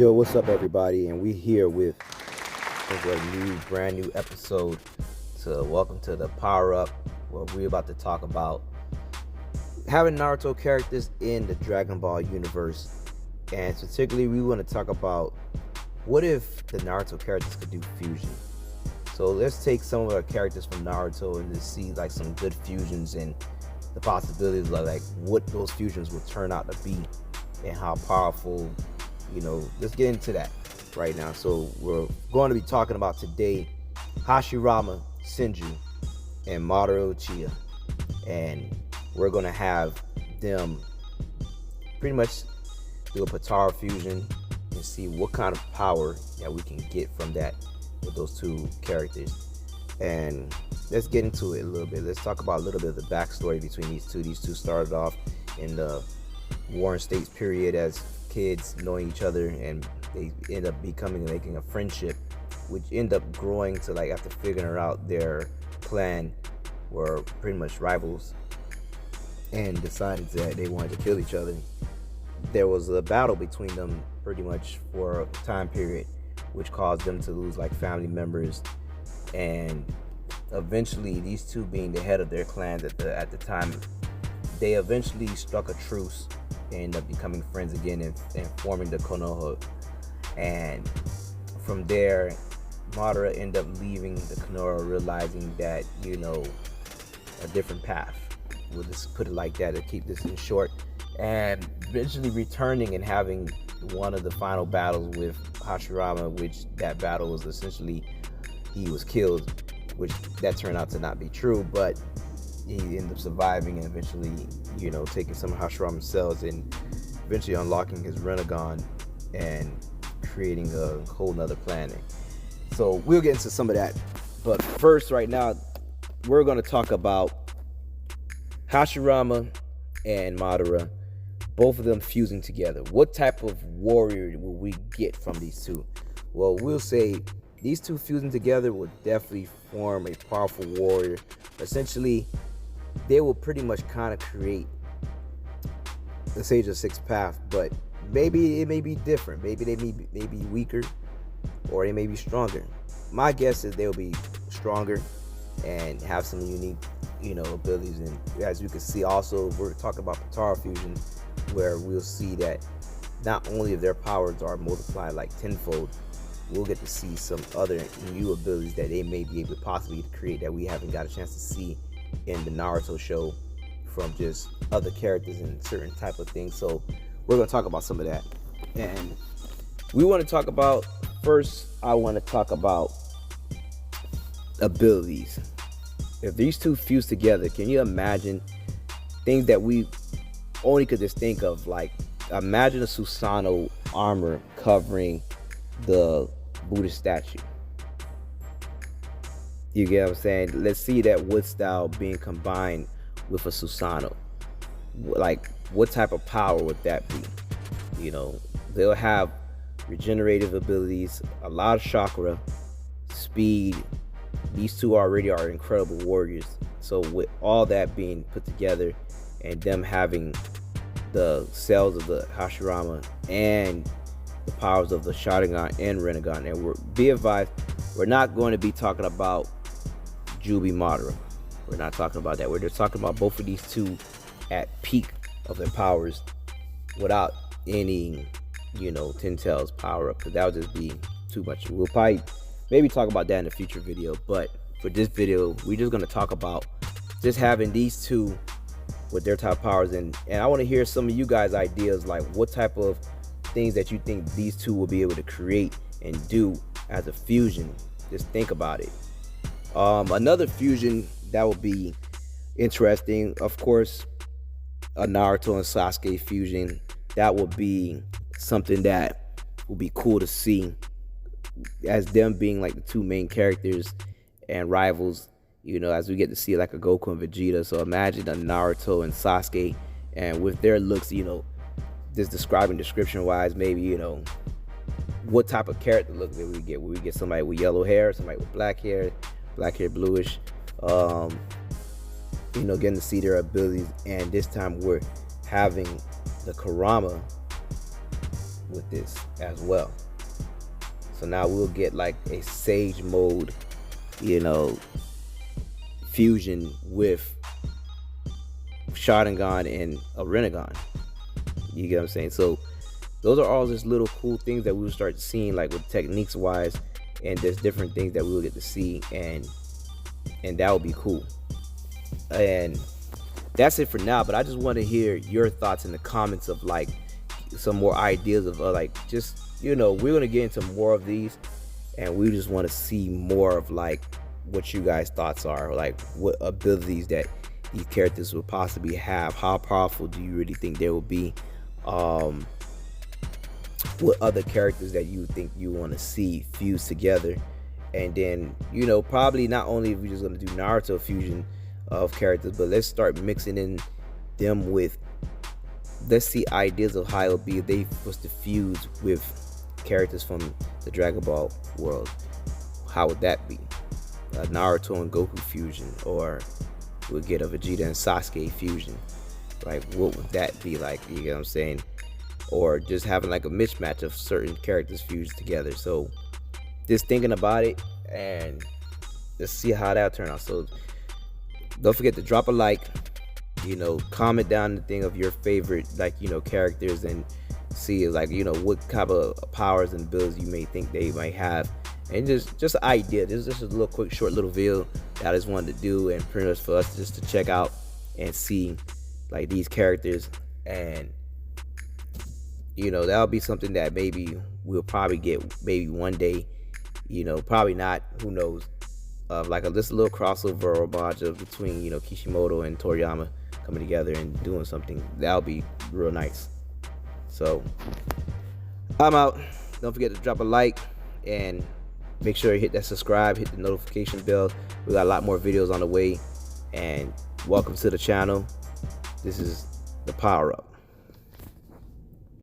Yo, what's up, everybody? And we here with a brand new episode. So, welcome to the Power Up, where we're about to talk about having Naruto characters in the Dragon Ball universe, and particularly we want to talk about what if the Naruto characters could do fusion. So let's take some of our characters from Naruto and just see like some good fusions and the possibilities of like what those fusions will turn out to be and how powerful. Let's get into that right now. So we're going to be talking about today Hashirama, Senju, and Madara Uchiha, and we're going to have them pretty much do a Patara fusion and see what kind of power that we can get from that with those two characters. And let's get into it a little bit. Let's talk about a little bit of the backstory between these two. These two started off in the Warring States period as kids, knowing each other, and they end up making a friendship, which end up growing to, like, after figuring out their clan were pretty much rivals and decided that they wanted to kill each other. There was a battle between them pretty much for a time period, which caused them to lose like family members, and eventually these two, being the head of their clans at the time, they eventually struck a truce and ended up becoming friends again and forming the Konoha. And from there, Madara ended up leaving the Konoha, realizing that, a different path. We'll just put it like that to keep this in short. And eventually returning and having one of the final battles with Hashirama, which that battle was essentially he was killed, which that turned out to not be true, but he ended up surviving and eventually, taking some of Hashirama's cells and eventually unlocking his Renegon and creating a whole nother planet. So we'll get into some of that. But first, right now, we're going to talk about Hashirama and Madara, both of them fusing together. What type of warrior will we get from these two? Well, we'll say these two fusing together will definitely form a powerful warrior. Essentially, they will pretty much kind of create the Sage of Sixth Path, but maybe it may be different. Maybe they may be weaker, or they may be stronger. My guess is they'll be stronger and have some unique, abilities. And as you can see, also we're talking about Patara fusion, where we'll see that not only if their powers are multiplied like tenfold, we'll get to see some other new abilities that they may be able to possibly create that we haven't got a chance to see in the Naruto show from just other characters and certain type of things. So we're going to talk about some of that. And we want to talk about, first, I want to talk about abilities. If these two fuse together, can you imagine things that we only could just think of? Like, imagine a Susanoo armor covering the Buddhist statue. You get what I'm saying? Let's see that wood style being combined with a Susanoo. Like, what type of power would that be? They'll have regenerative abilities, a lot of chakra, speed. These two already are incredible warriors. So with all that being put together and them having the cells of the Hashirama and the powers of the Sharingan and Renegon, and be advised, we're not going to be talking about Jubi Madara. We're not talking about that. We're just talking about both of these two at peak of their powers without any, Ten Tails power up, because that would just be too much. We'll probably maybe talk about that in a future video, but for this video, we're just going to talk about just having these two with their type powers. And I want to hear some of you guys' ideas, like what type of things that you think these two will be able to create and do as a fusion. Just think about it. Another fusion that would be interesting, of course, a Naruto and Sasuke fusion. That would be something that would be cool to see, as them being like the two main characters and rivals, as we get to see like a Goku and Vegeta. So imagine a Naruto and Sasuke, and with their looks, just description wise, maybe, what type of character look that we get. Will we get somebody with yellow hair, somebody with black hair bluish, getting to see their abilities. And this time we're having the Kurama with this as well. So now we'll get like a Sage mode, fusion with Sharingan and a Rinnegan. You get what I'm saying? So those are all just little cool things that we will start seeing, like with techniques wise, and there's different things that we will get to see, and that would be cool. And that's it for now, but I just want to hear your thoughts in the comments of like some more ideas of like, just we're gonna get into more of these, and we just want to see more of like what you guys thoughts are, like what abilities that these characters will possibly have. How powerful do you really think they will be? What other characters that you think you want to see fused together? And then probably not only if we're just going to do Naruto fusion of characters, but let's start mixing in them with, let's see ideas of how it would be if they was to fuse with characters from the Dragon Ball world. How would that be? Naruto and Goku fusion, or we'll get a Vegeta and Sasuke fusion. Like, what would that be like? You get what I'm saying? Or just having like a mismatch of certain characters fused together. So just thinking about it, and let's see how that turn out. So don't forget to drop a like, comment down the thing of your favorite characters, and see like what kind of powers and abilities you may think they might have, and just an idea. This is just a little quick short little video that I just wanted to do, and pretty much for us just to check out and see like these characters. And that'll be something that maybe we'll probably get maybe one day, probably not, who knows, like this little crossover or homage of between Kishimoto and Toriyama coming together and doing something. That'll be real nice. So I'm out. Don't forget to drop a like, and make sure you hit that subscribe, hit the notification bell. We got a lot more videos on the way, and welcome to the channel. This is the Power Up.